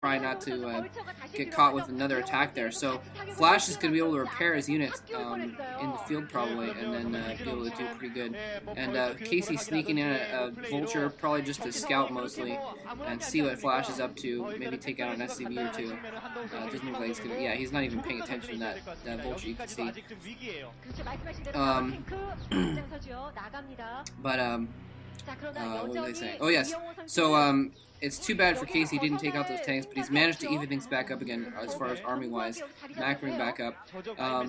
try not to get caught with another attack there. So Flash is going to be able to repair his units in the field probably, and then be able to do pretty good. And Casey sneaking in a Vulture, probably just to scout mostly, and see what Flash is up to. Maybe take out an SCV or two. Doesn't look like he's gonna. Yeah, he's not even paying attention to that Vulture. You can see. What was I saying? Oh yes. So it's too bad for Casey he didn't take out those tanks, but he's managed to even things back up again as far as army-wise. Macroing back up. I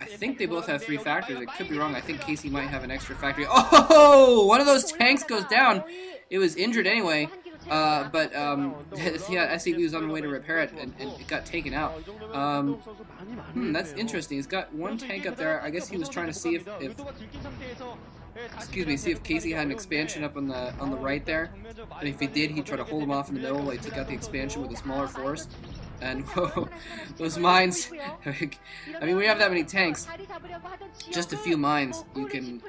think they both have 3 factories. I could be wrong. I think Casey might have an extra factory. Oh! One of those tanks goes down. It was injured anyway. But yeah, SCV was on the way to repair it, and it got taken out. That's interesting. He's got 1 tank up there. I guess he was trying to see if Casey had an expansion up on the right there, and if he did, he'd try to hold him off in the middle while he took out the expansion with a smaller force. And whoa, those mines! I mean, we have that many tanks. Just a few mines, you can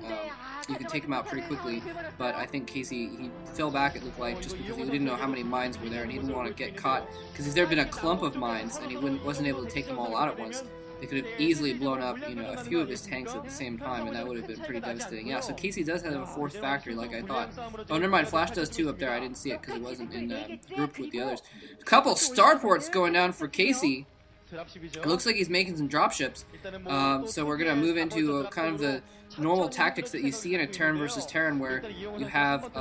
take them out pretty quickly. But I think Casey, he fell back. It looked like, just because he didn't know how many mines were there, and he didn't want to get caught. Because if there had been a clump of mines and he wasn't able to take them all out at once, they could have easily blown up, a few of his tanks at the same time, and that would have been pretty devastating. Yeah, so Casey does have a 4th factory, like I thought. Oh, never mind, Flash does too up there. I didn't see it because it wasn't grouped with the others. A couple starports going down for Casey. It looks like he's making some dropships. So we're going to move into kind of the normal tactics that you see in a Terran versus Terran, where you have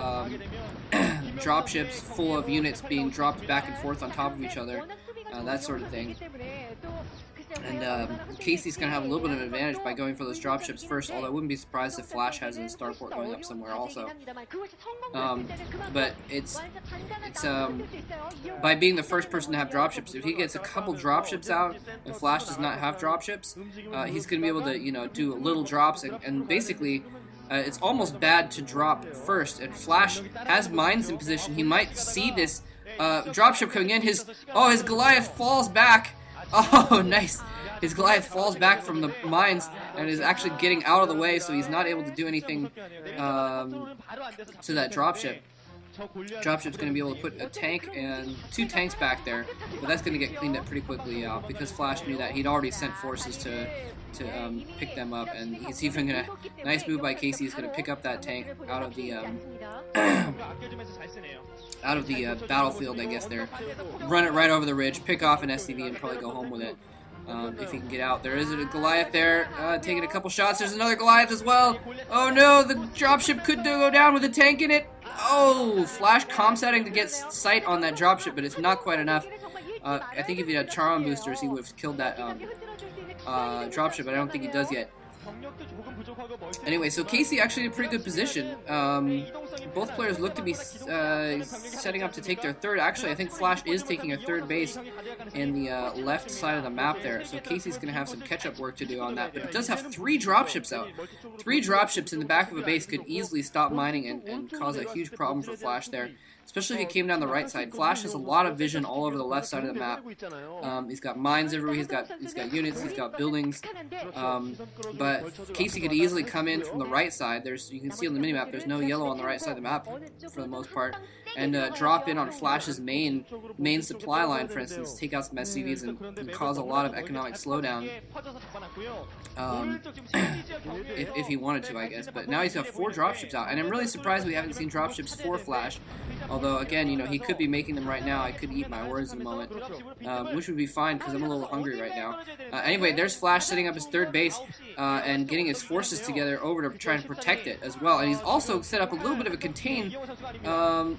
dropships full of units being dropped back and forth on top of each other. That sort of thing. And Casey's going to have a little bit of an advantage by going for those dropships first, although I wouldn't be surprised if Flash has a starport going up somewhere also. But it's by being the first person to have dropships, if he gets a couple dropships out and Flash does not have dropships, he's going to be able to, do little drops, and basically it's almost bad to drop first. And Flash has mines in position. He might see this dropship coming in. His Goliath falls back. Oh, nice. His Goliath falls back from the mines and is actually getting out of the way, so he's not able to do anything to that dropship. Dropship's going to be able to put a tank and 2 tanks back there, but that's going to get cleaned up pretty quickly because Flash knew that he'd already sent forces to pick them up, and he's even going to, nice move by Casey, he's going to pick up that tank out of the battlefield, I guess there. Run it right over the ridge, pick off an SCV, and probably go home with it. If he can get out. There is a Goliath there, taking a couple shots. There's another Goliath as well. Oh no, the dropship could go down with a tank in it. Oh, Flash comsetting to get sight on that dropship, but it's not quite enough. I think if he had Charon boosters, he would have killed that dropship, but I don't think he does yet. Anyway, so Casey actually in a pretty good position. Both players look to be setting up to take their 3rd. Actually, I think Flash is taking a 3rd base in the left side of the map there. So Casey's going to have some catch-up work to do on that. But it does have 3 dropships out. 3 dropships in the back of a base could easily stop mining and cause a huge problem for Flash there. Especially if he came down the right side. Flash has a lot of vision all over the left side of the map. He's got mines everywhere. He's got units. He's got buildings. But Casey could easily come in from the right side. You can see on the minimap, there's no yellow on the right side of the map for the most part, and drop in on Flash's main supply line, for instance, take out some SCVs and cause a lot of economic slowdown. If he wanted to, I guess. But now he's got 4 dropships out, and I'm really surprised we haven't seen dropships for Flash. Although, again, he could be making them right now. I could eat my words in a moment, which would be fine because I'm a little hungry right now. Anyway, there's Flash setting up his 3rd base and getting his forces together over to try and protect it as well. And he's also set up a little bit of a contain on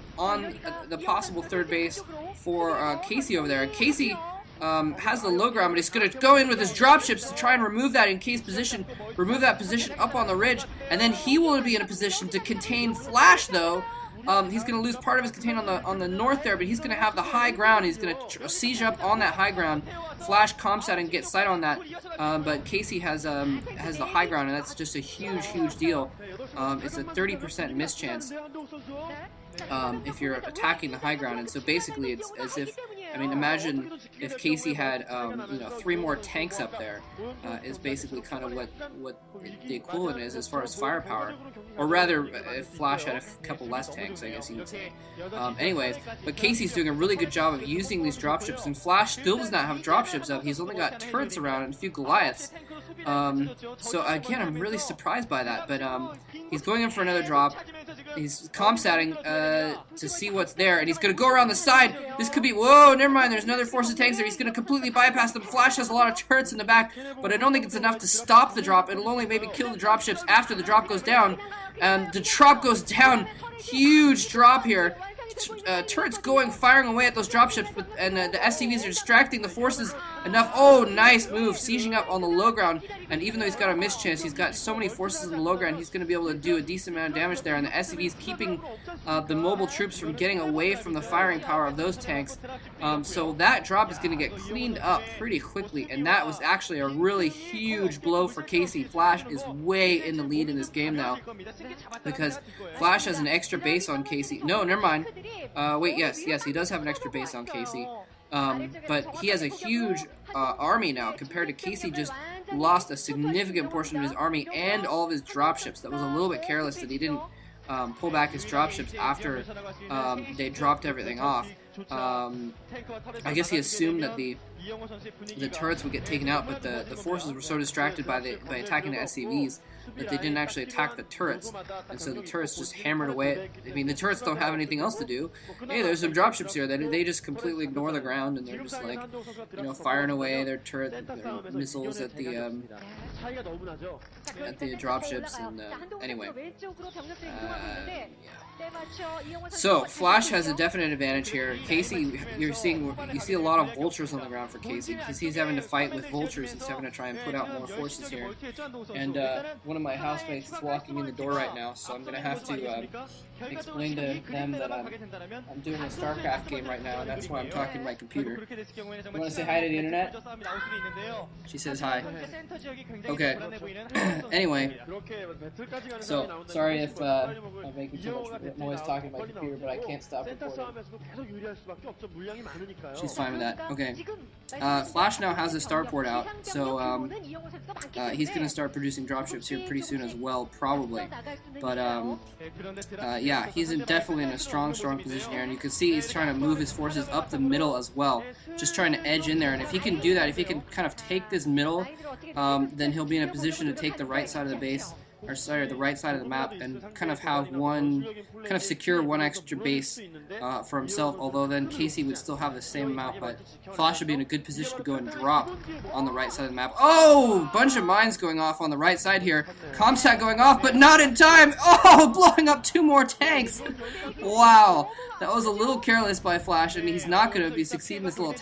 the possible 3rd base for Casey over there. Casey has the low ground, but he's going to go in with his dropships to try and remove that encased position, remove that position up on the ridge, and then he will be in a position to contain Flash, though. He's going to lose part of his contain on the north there, but he's going to have the high ground. He's going to siege up on that high ground, Flash comsat and get sight on that. But Casey has the high ground, and that's just a huge deal. It's a 30% miss chance if you're attacking the high ground, and so basically it's as if I mean, imagine if Casey had, you know, 3 more tanks up there, is basically kind of what the equivalent is as far as firepower. Or rather, if Flash had a couple less tanks, I guess you would say. Anyways, but Casey's doing a really good job of using these dropships, and Flash still does not have dropships up. He's only got turrets around and a few Goliaths. So again, I'm really surprised by that, but he's going in for another drop. He's comstatting to see what's there, and he's going to go around the side. This could be... Whoa, never mind. There's another force of tanks there. He's going to completely bypass them. Flash has a lot of turrets in the back, but I don't think it's enough to stop the drop. It'll only maybe kill the dropships after the drop goes down. The drop goes down. Huge drop here. Turrets firing away at those dropships, and the SCVs are distracting the forces enough. Oh, nice move, sieging up on the low ground, and even though he's got a mischance, he's got so many forces in the low ground, he's going to be able to do a decent amount of damage there, and the SCVs keeping the mobile troops from getting away from the firing power of those tanks. So that drop is going to get cleaned up pretty quickly, and that was actually a really huge blow for Casey. Flash is way in the lead in this game now, because Flash has an extra base on Casey. No, never mind. Wait, yes, he does have an extra base on Casey. But he has a huge army now, compared to Casey just lost a significant portion of his army and all of his dropships. That was a little bit careless that he didn't pull back his dropships after they dropped everything off. I guess he assumed that the turrets would get taken out, but the forces were so distracted by attacking the SCVs that they didn't actually attack the turrets, and so the turrets just hammered away. I mean, the turrets don't have anything else to do. Hey, there's some dropships here. They just completely ignore the ground, and they're just like, you know, firing away their missiles at the dropships. And anyway, yeah. So Flash has a definite advantage here. Casey, you see a lot of vultures on the ground for Casey, because he's having to fight with vultures. He's having to try and put out more forces here. And one of my housemates is walking in the door right now, so I'm gonna have to explain to them that I'm doing a StarCraft game right now, and that's why I'm talking to my computer. You want to say hi to the internet? She says hi. Okay. Anyway, so sorry if I'm making too much noise talking to my computer, but I can't stop recording. She's fine with that. Okay. Flash now has a starport out, so he's going to start producing dropships here pretty soon as well, probably. But yeah, he's definitely in a strong position here, and you can see he's trying to move his forces up the middle as well, just trying to edge in there. And if he can do that, if he can kind of take this middle, then he'll be in a position to take the right side of the base, or sorry, the right side of the map, and kind of have secure one extra base for himself, although then Casey would still have the same amount, but Flash would be in a good position to go and drop on the right side of the map. Oh, bunch of mines going off on the right side here. Comsat going off, but not in time. Oh, blowing up 2 more tanks. Wow, that was a little careless by Flash, and he's not going to be succeeding this little